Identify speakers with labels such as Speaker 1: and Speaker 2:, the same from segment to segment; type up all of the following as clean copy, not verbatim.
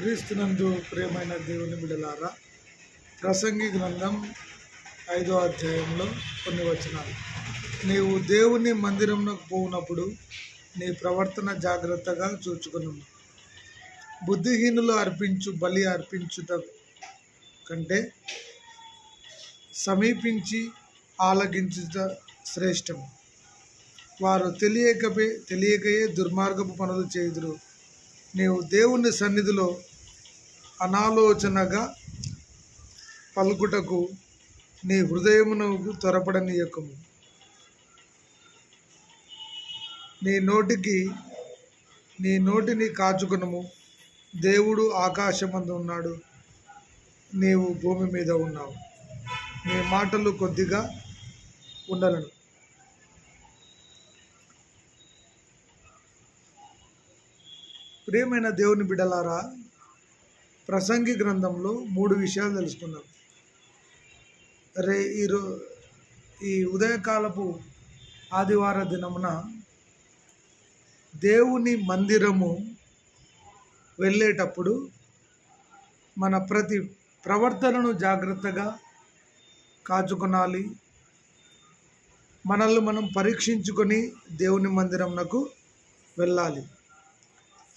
Speaker 1: క్రీస్తునందు ప్రియమైన దేవుని బిడ్డలారా, ప్రసంగి గ్రంథం 5వ అధ్యాయంలో కొన్ని వచనాలు. నీవు దేవుని మందిరంలోకి పోయినప్పుడు నీ ప్రవర్తన జాగ్రత్తగా చూచుకును. బుద్ధిహీనులు బలి అర్పించుట కంటే సమీపించి ఆలగించుట శ్రేష్టం. వారు తెలియకయే దుర్మార్గపు పనులు చేయుదురు. నీవు దేవుని సన్నిధిలో అనాలోచనగా పలుకుటకు నీ హృదయమునకు త్వరపడనీయకము. నీ నోటిని కాచుకునము. దేవుడు ఆకాశమందు ఉన్నాడు, నీవు భూమి మీద ఉన్నావు. నీ మాటలు కొద్దిగా ఉండలను. ప్రియమైన దేవుని బిడ్డలారా, ప్రసంగి గ్రంథంలో 3 విషయాలు తెలుసుకున్నాం. ఈ ఉదయకాలపు ఆదివార దినమున దేవుని మందిరము వెళ్ళేటప్పుడు మన ప్రతి ప్రవర్తనను జాగ్రత్తగా కాచుకొనాలి. మనల్ని మనం పరీక్షించుకొని దేవుని మందిరంకు వెళ్ళాలి.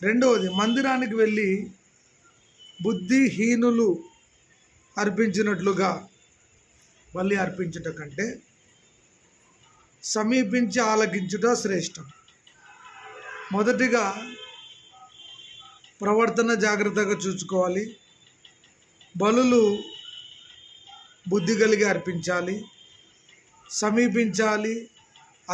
Speaker 1: రెండవది, మందిరానికి వెళ్ళి బుద్ధిహీనులు అర్పించినట్లుగా బలి అర్పించుట కంటే సమీపించి ఆలకించుట శ్రేష్టం. మొదటిగా ప్రవర్తన జాగ్రత్తగా చూసుకోవాలి. బలులు బుద్ధి కలిగి అర్పించాలి, సమీపించాలి,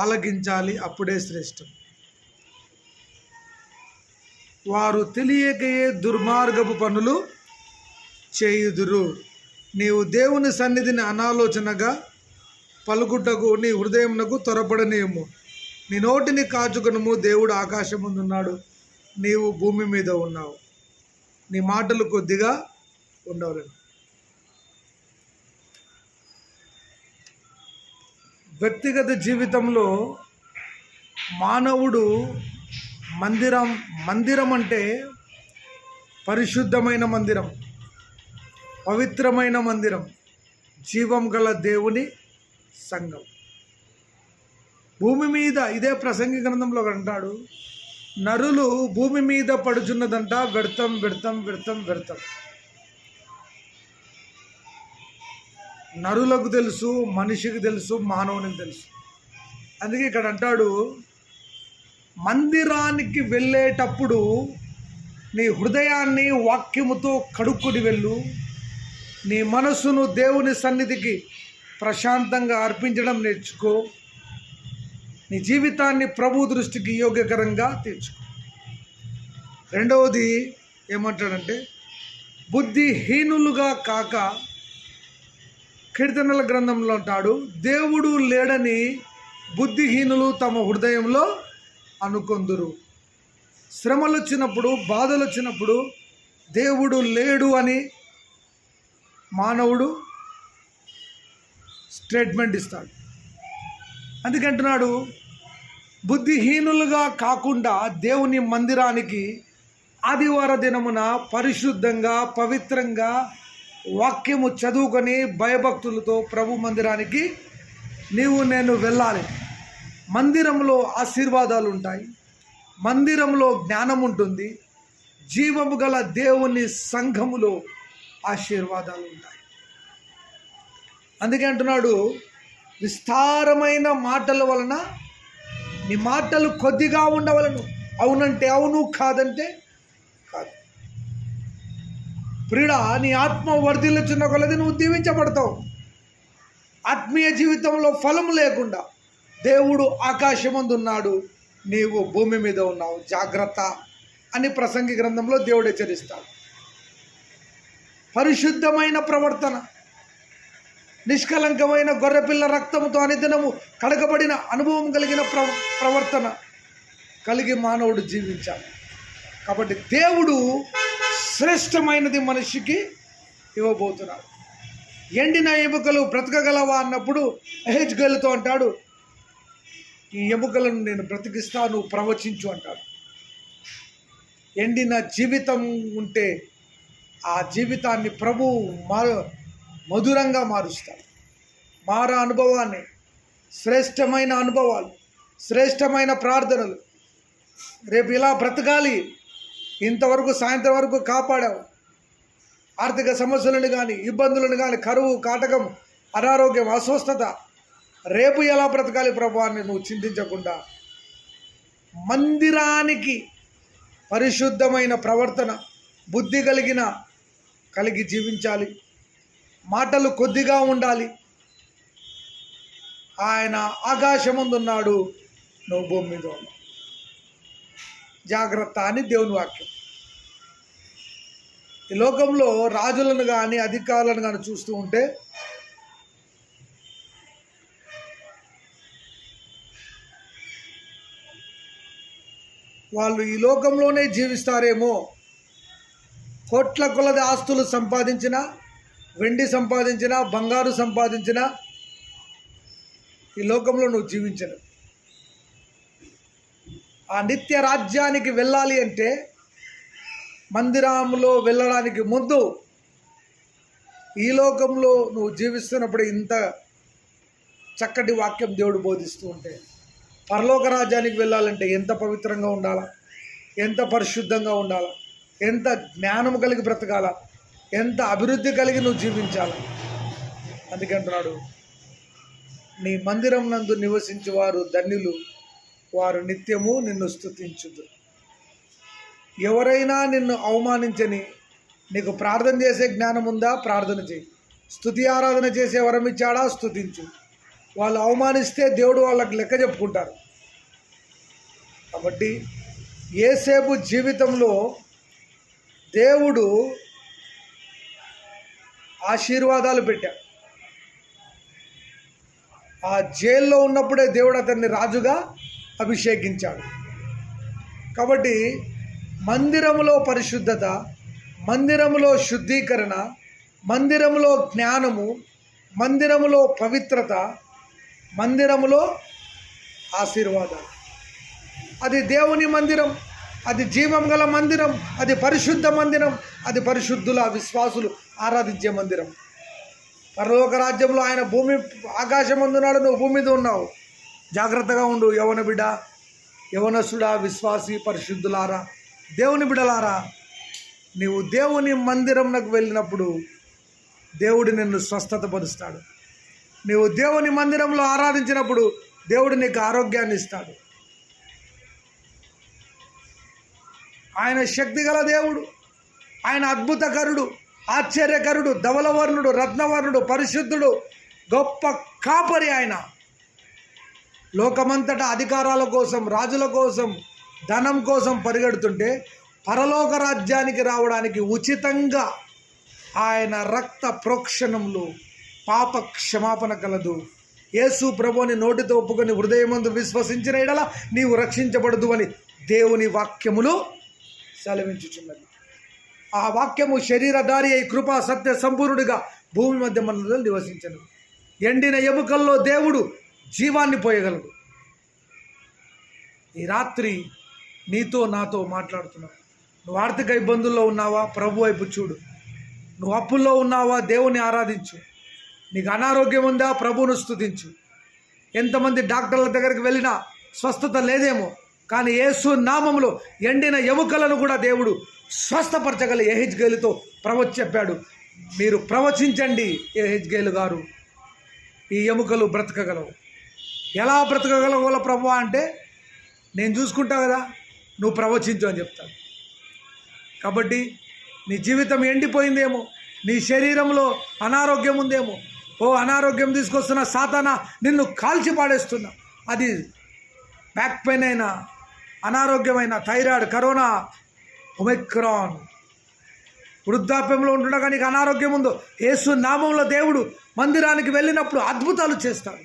Speaker 1: ఆలకించాలి, అప్పుడే శ్రేష్టం. వారు తెలియకయే దుర్మార్గపు పనులు చేయుదురు. నీవు దేవుని సన్నిధిని అనాలోచనగా పలుకుటకు నీ హృదయమునకు త్వరపడనేమో. నీ నోటిని కాచుకునము. దేవుడు ఆకాశముందున్నాడు, నీవు భూమి మీద ఉన్నావు. నీ మాటలు కొద్దిగా ఉండవలను. వ్యక్తిగత జీవితంలో మానవుడు మందిరం అంటే పరిశుద్ధమైన మందిరం, పవిత్రమైన మందిరం, జీవం గల దేవుని సంఘం. భూమి మీద ఇదే ప్రసంగి గ్రంథంలో అంటాడు, నరులు భూమి మీద పడుచున్నదంట వ్యర్థం వ్యర్థం వ్యర్థం వ్యర్థం. నరులకు తెలుసు, మనిషికి తెలుసు, మానవునికి తెలుసు. అందుకే ఇక్కడ అంటాడు, మందిరానికి వెళ్ళేటప్పుడు నీ హృదయాన్ని వాక్యముతో కడుక్కుని వెళ్ళు. నీ మనసును దేవుని సన్నిధికి ప్రశాంతంగా అర్పించడం నేర్చుకో. నీ జీవితాన్ని ప్రభు దృష్టికి యోగ్యకరంగా తీర్చుకో. రెండవది ఏమంటాడంటే, బుద్ధిహీనులుగా కాక, కీర్తనల గ్రంథంలో అంటాడు, దేవుడు లేడని బుద్ధిహీనులు తమ హృదయంలో అనుకొందురు. శ్రమలు వచ్చినప్పుడు, బాధలు వచ్చినప్పుడు దేవుడు లేడు అని మానవుడు స్టేట్మెంట్ ఇస్తాడు. అందుకంటున్నాడు, బుద్ధిహీనులుగా కాకుండా దేవుని మందిరానికి ఆదివార దినమున పరిశుద్ధంగా, పవిత్రంగా వాక్యము చదువుకొని భయభక్తులతో ప్రభు మందిరానికి నేను వెళ్ళాలి. మందిరంలో ఆశీర్వాదాలు ఉంటాయి, మందిరంలో జ్ఞానం ఉంటుంది, జీవము గల దేవుని సంఘములో ఆశీర్వాదాలు ఉంటాయి. అందుకే అంటున్నాడు, విస్తారమైన మాటల వలన నీ మాటలు కొద్దిగా ఉండవలను. అవునంటే అవును, కాదంటే కాదు. ప్రియుడా, నీ ఆత్మ వర్ధిల్లుచున్న కొలది నువ్వు దీవించబడతావు. ఆత్మీయ జీవితంలో ఫలము లేకుండా దేవుడు ఆకాశమందున్నాడు, నీవు భూమి మీద ఉన్నావు, జాగ్రత్త అని ప్రసంగి గ్రంథంలో దేవుడు హెచ్చరిస్తాడు. పరిశుద్ధమైన ప్రవర్తన, నిష్కలంకమైన గొర్రెపిల్ల రక్తముతో అనుదినము కడగబడిన అనుభవం కలిగిన ప్రవర్తన కలిగి మానవుడు జీవించాలి. కాబట్టి దేవుడు శ్రేష్టమైనది మనిషికి ఇవ్వబోతున్నాడు. ఎండిన ఎముకలు బ్రతకగలవా అన్నప్పుడు ఎహెజ్కేలుతో అంటాడు, ఈ ఎముకలను నేను బ్రతికిస్తాను, ప్రవచించు అంటాడు. ఎండిన జీవితం ఉంటే ఆ జీవితాన్ని ప్రభువు మధురంగా మారుస్తాడు. మార అనుభవాన్ని, శ్రేష్టమైన అనుభవాలు, శ్రేష్టమైన ప్రార్థనలు. రేపు ఇలా బ్రతకాలి, ఇంతవరకు సాయంత్రం వరకు కాపాడావు, ఆర్థిక సమస్యలను కానీ, ఇబ్బందులను కానీ, కరువు, కాటకం, అనారోగ్యం, అస్వస్థత, రేపు ఎలా బ్రతకాలి ప్రభు అని నువ్వు చింతించకుండా మందిరానికి పరిశుద్ధమైన ప్రవర్తన, బుద్ధి కలిగి జీవించాలి. మాటలు కొద్దిగా ఉండాలి. ఆయన ఆకాశమందున్నాడు, నువ్వు భూమి మీద ఉన్నావు. జాగ్రత్త అని దేవుని వాక్యం. ఈ లోకంలో రాజులను కానీ అధికారులను కానీ చూస్తూ ఉంటే వాళ్ళు ఈ లోకంలోనే జీవిస్తారేమో, కోట్ల కొలది ఆస్తులు సంపాదించినా, వెండి సంపాదించినా, బంగారు సంపాదించినా ఈ లోకంలో నువ్వు జీవించలేవు. ఆ నిత్య రాజ్యానికి వెళ్ళాలి అంటే మందిరంలో వెళ్ళడానికి ముందు ఈ లోకంలో నువ్వు జీవిస్తున్నప్పుడు ఇంత చక్కటి వాక్యం దేవుడు బోధిస్తూ ఉంటే, పరలోక రాజ్యానికి వెళ్ళాలంటే ఎంత పవిత్రంగా ఉండాలా, ఎంత పరిశుద్ధంగా ఉండాలా, ఎంత జ్ఞానం కలిగి బ్రతకాలా, ఎంత అభివృద్ధి కలిగి నువ్వు జీవించాలా. అందుకంటున్నాడు, నీ మందిరం నందు నివసించు వారు ధన్యులు, వారు నిత్యము నిన్ను స్తుతించుదు. ఎవరైనా నిన్ను అవమానించని, నీకు ప్రార్థన చేసే జ్ఞానం ఉందా, ప్రార్థన చేయి. స్తుతి ఆరాధన చేసే వరం ఇచ్చాడా, స్తుతించు. వాళ్ళు అవమానిస్తే దేవుడు వాళ్ళకి లెక్క చెప్పుకుంటారు. కాబట్టి యేసేపు జీవితంలో దేవుడు ఆశీర్వాదాలు పెట్టాడు. ఆ జైల్లో ఉన్నప్పుడే దేవుడు అతన్ని రాజుగా అభిషేకించాడు. కాబట్టి మందిరములో పరిశుద్ధత, మందిరములో శుద్ధీకరణ, మందిరములో జ్ఞానము, మందిరములో పవిత్రత, మందిరములో ఆశీర్వాదాలు. అది దేవుని మందిరం, అది జీవం గల మందిరం, అది పరిశుద్ధ మందిరం, అది పరిశుద్ధుల విశ్వాసులు ఆరాధించే మందిరం. పరలోక రాజ్యంలో ఆయన ఆకాశం అందున్నాడు, నువ్వు భూమి మీద ఉన్నావు. జాగ్రత్తగా ఉండు యవన బిడ్డ, యవనసుడా, విశ్వాసి, పరిశుద్ధులారా, దేవుని బిడ్డలారా. నీవు దేవుని మందిరంకు వెళ్ళినప్పుడు దేవుడు నిన్ను స్వస్థతపరుస్తాడు. నీవు దేవుని మందిరంలో ఆరాధించినప్పుడు దేవుడు నీకు ఆరోగ్యాన్ని ఇస్తాడు. ఆయన శక్తిగల దేవుడు, ఆయన అద్భుతకరుడు, ఆశ్చర్యకరుడు, ధవలవర్ణుడు, రత్నవర్ణుడు, పరిశుద్ధుడు, గొప్ప కాపరి. ఆయన లోకమంతటా అధికారాల కోసం, రాజుల కోసం, ధనం కోసం పరిగెడుతుంటే పరలోక రాజ్యానికి రావడానికి ఉచితంగా ఆయన రక్త ప్రోక్షణంలో పాప క్షమాపణ కలదు. యేసు ప్రభువుని నోటితో ఒప్పుకొని హృదయమందు విశ్వసించిన ఎడల నీవు రక్షించబడదు అని దేవుని వాక్యములు సెలవించుచున్నది. ఆ వాక్యము శరీరధారి అయి కృపా సత్య సంపూర్ణుడిగా భూమి మధ్య మనలో నివసించను. ఎండిన ఎముకల్లో దేవుడు జీవాన్ని పోయగలడు. ఈ రాత్రి నీతో నాతో మాట్లాడుతున్నావు. నువ్వు ఆర్థిక ఇబ్బందుల్లో ఉన్నావా, ప్రభు వైపు చూడు. నువ్వు అప్పుల్లో ఉన్నావా, దేవుని ఆరాధించు. నీకు అనారోగ్యం ఉందా, ప్రభువును స్తుతించు. ఎంతమంది డాక్టర్ల దగ్గరికి వెళ్ళినా స్వస్థత లేదేమో, కానీ యేసు నామములో ఎండిన ఎముకలను కూడా దేవుడు స్వస్థపరచగల యెహెజ్కేలుతో చెప్పాడు. మీరు ప్రవచించండి యెహెజ్కేలు గారు, ఈ ఎముకలు బ్రతకగలవు. ఎలా బ్రతకగలవు ప్రభు అంటే, నేను చూసుకుంటా కదా, నువ్వు ప్రవచించు అని చెప్తాను. కాబట్టి నీ జీవితం ఎండిపోయిందేమో, నీ శరీరంలో అనారోగ్యం ఉందేమో, అనారోగ్యం తీసుకొస్తున్న సాతానా నిన్ను కాల్చి పాడేస్తున్నా. అది బ్యాక్ పెయిన్ అయినా, అనారోగ్యమైన, థైరాయిడ్, కరోనా, ఒమిక్రాన్, వృద్ధాప్యంలో ఉంటుండగా నీకు అనారోగ్యం ఉందో, యేసు నామంలో దేవుడు మందిరానికి వెళ్ళినప్పుడు అద్భుతాలు చేస్తాడు.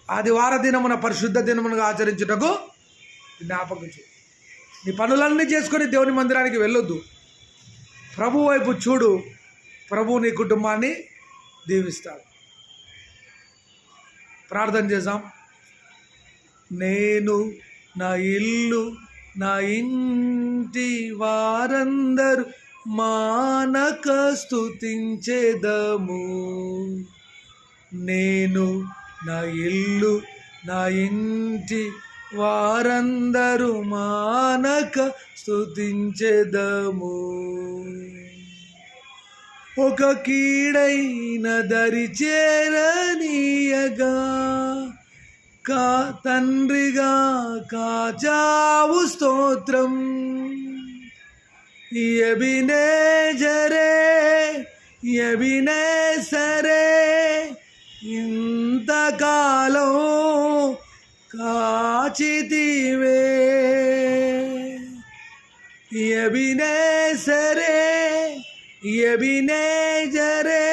Speaker 1: ఆదివార దినమున పరిశుద్ధ దినమునుగా ఆచరించుటకు జ్ఞాపకం చేయి. నీ పనులన్నీ చేసుకొని దేవుని మందిరానికి వెళ్ళొద్దు. ప్రభు వైపు చూడు, ప్రభు నీ కుటుంబాన్ని దీవిస్తాడు. ప్రార్థన చేద్దాం. నేను, నా ఇల్లు, నా ఇంటి వారందరూ మానక స్తుతించెదము. నేను, నా ఇల్లు, నా ఇంటి వారందరూ మానక స్తుతించెదము. ఒక కీడైన దరి చేరనీయగా తండ్రిగా కాచావు స్తోత్రం. ఎబినేజరే ఎబినేసరే ఇంతకాలం కాచితివే. ఎబినేసరే ఎబినేజరే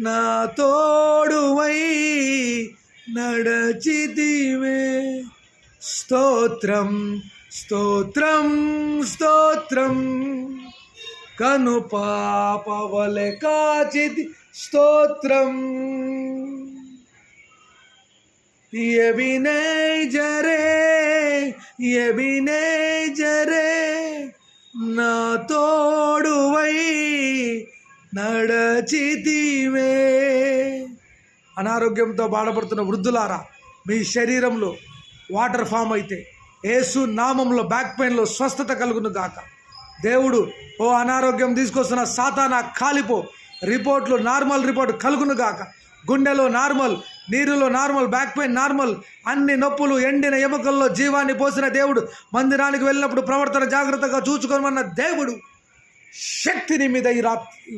Speaker 1: నా తోడువై నడచితివే. స్తోత్రం స్తోత్రం స్తోత్రం కను పాపవలె కాచితి స్తోత్రం. ఎబినేజరే ఎబినేజరే నా తోడువై నడచితివే. అనారోగ్యంతో బాధపడుతున్న వృద్ధులారా, మీ శరీరంలో వాటర్ ఫామ్ అయితే యేసు నామంలో బ్యాక్ పెయిన్లో స్వస్థత కలుగును గాక. దేవుడు ఓ అనారోగ్యం తీసుకొస్తున్న సాతానా కాలిపో, రిపోర్ట్లు నార్మల్ రిపోర్ట్ కలుగును గాక. గుండెలో నార్మల్, నీరులో నార్మల్, బ్యాక్ పెయిన్ నార్మల్, అన్ని నొప్పులు ఎండిన ఎముకల్లో జీవాన్ని పోసిన దేవుడు, మందిరానికి వెళ్ళినప్పుడు ప్రవర్తన జాగ్రత్తగా చూసుకోమన్న దేవుడు శక్తిని మీద ఈ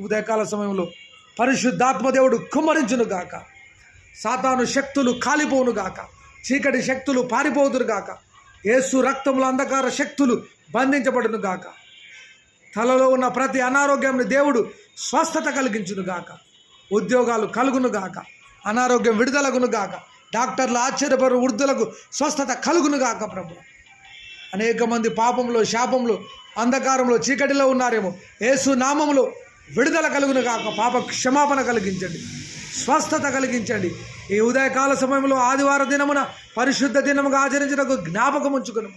Speaker 1: ఉదయకాల సమయంలో పరిశుద్ధాత్మ దేవుడు కుమ్మరించును గాక. సాతాను శక్తులు కాలిపోవును గాక, చీకటి శక్తులు పారిపోదురు గాక, యేసు రక్తముల అంధకార శక్తులు బంధించబడును గాక. తలలో ఉన్న ప్రతి అనారోగ్యాన్ని దేవుడు స్వస్థత కలిగించును గాక. ఉద్యోగాలు కలుగును గాక, అనారోగ్యం విడుదలగును గాక. డాక్టర్లు ఆశ్చర్యపరు వృద్ధులకు స్వస్థత కలుగును గాక. ప్రభు, అనేక మంది పాపంలో, శాపంలో, అంధకారంలో, చీకటిలో ఉన్నారేమో, యేసు నామములో విడుదల కలుగును గాక. పాప క్షమాపణ కలిగించండి, స్వస్థత కలిగించండి. ఈ ఉదయకాల సమయంలో ఆదివారం దినమున పరిశుద్ధ దినముగా ఆచరించడానికి జ్ఞాపకం ఉంచుకుని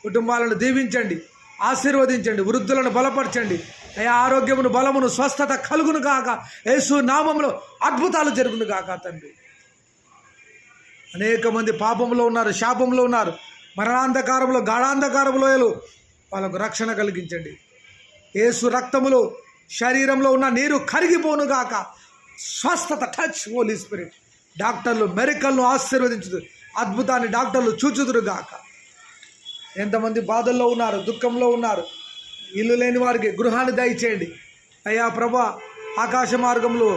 Speaker 1: కుటుంబాలను దీవించండి, ఆశీర్వదించండి, వృద్ధులను బలపరచండి. అయ్యా, ఆరోగ్యమును, బలమును, స్వస్థత కలుగును గాక. యేసు నామములో అద్భుతాలు జరుగును గాక. తండ్రి, అనేక మంది పాపంలో ఉన్నారు, శాపంలో ఉన్నారు, మరణాంధకారంలో, గాఢాంధకారంలో వాళ్ళకు రక్షణ కలిగించండి. యేసు రక్తములో శరీరంలో ఉన్న నీరు కరిగిపోను గాక. స్వస్థత టచ్ హోలీ స్పిరిట్. డాక్టర్లు మెరికల్ను ఆశీర్వదించుదు, అద్భుతాన్ని డాక్టర్లు చూచుదురు గాక. ఎంతమంది బాధల్లో ఉన్నారు, దుఃఖంలో ఉన్నారు, ఇల్లు లేని వారికి గృహాన్ని దయచేయండి. అయ్యా ప్రభా, ఆకాశ మార్గంలో,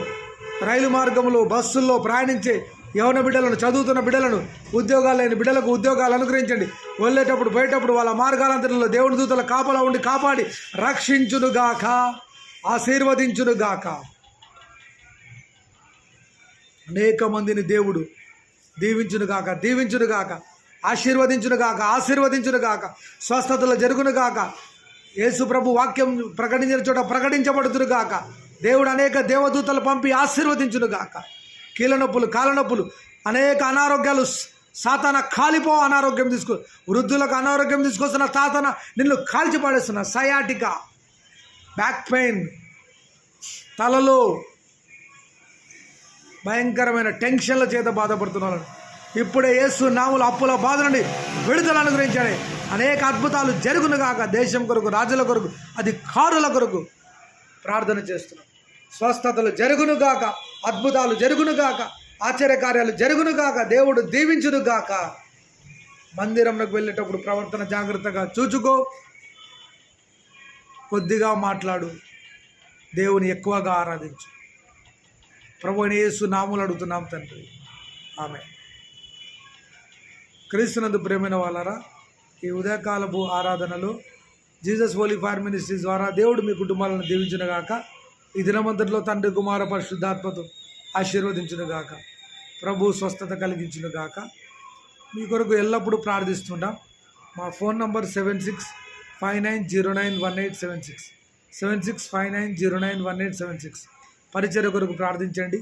Speaker 1: రైలు మార్గంలో, బస్సుల్లో ప్రయాణించే యవన బిడ్డలను, చదువుతున్న బిడ్డలను, ఉద్యోగాలు లేని బిడ్డలకు ఉద్యోగాలు అనుగ్రహించండి. వెళ్ళేటప్పుడు పోయేటప్పుడు వాళ్ళ మార్గాలంతరంలో దేవుని దూతల కాపలా ఉండి కాపాడి రక్షించునుగాక, ఆశీర్వదించునుగాక. అనేక మందిని దేవుడు దీవించునుగాక, దీవించునుగాక, ఆశీర్వదించునుగాక, ఆశీర్వదించునుగాక. స్వస్థతలు జరుగునుగాక. యేసు ప్రభు వాక్యం ప్రకటించిన చోట ప్రకటించబడుతునుగాక. దేవుడు అనేక దేవదూతలు పంపి ఆశీర్వదించునుగాక. కీళ్ళ నొప్పులు, కాళ్ళ నొప్పులు, అనేక అనారోగ్యాలు సాతాన కాలిపో. అనారోగ్యం తీసుకో, వృద్ధులకు అనారోగ్యం తీసుకొస్తున్న సాతాన నిన్ను కాల్చి పడేస్తున్న. సయాటికా, బ్యాక్ పెయిన్, తలలో భయంకరమైన టెన్షన్ల చేత బాధపడుతున్నాను, ఇప్పుడే యేసు నామములో అప్పుల బాధ నుండి విడుదల అనుగ్రహించాడు. అనేక అద్భుతాలు జరుగునుగాక. దేశం కొరకు, రాజుల కొరకు, అధికారుల కొరకు ప్రార్థన చేస్తున్నాం. స్వస్థతలు జరుగునుగాక, అద్భుతాలు జరుగునుగాక, ఆశ్చర్యకార్యాలు జరుగునుగాక. దేవుడు దీవించునుగాక. మందిరంలోకి వెళ్ళేటప్పుడు ప్రవర్తన జాగ్రత్తగా చూచుకో, కొద్దిగా మాట్లాడు, దేవుని ఎక్కువగా ఆరాధించు. ప్రభువైన యేసు నామములో అడుగుతున్నాం తండ్రి, ఆమేన్. క్రీస్తునందు ప్రేమైన వాళ్ళారా, ఈ ఉదయకాలపు ఆరాధనలో జీసస్ హోలీ ఫైర్ మినిస్ట్రీస్ ద్వారా దేవుడు మీ కుటుంబాలను దీవించునుగాక. ఈ దినమంతటిలో తండ్రి, కుమార, పరిశుద్ధాత్మతో ఆశీర్వదించునుగాక. ప్రభు స్వస్థత కలిగించునుగాక. మీ కొరకు ఎల్లప్పుడూ ప్రార్థిస్తుంటాం. మా ఫోన్ నంబర్ 7659091876 7659091876. పరిచర్య కొరకు ప్రార్థించండి.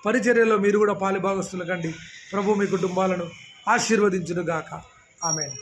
Speaker 1: పరిచర్యలో మీరు కూడా పాలుభాగస్తులు కండి. ప్రభు మీ కుటుంబాలను ఆశీర్వదించునుగాక. ఆమేన్.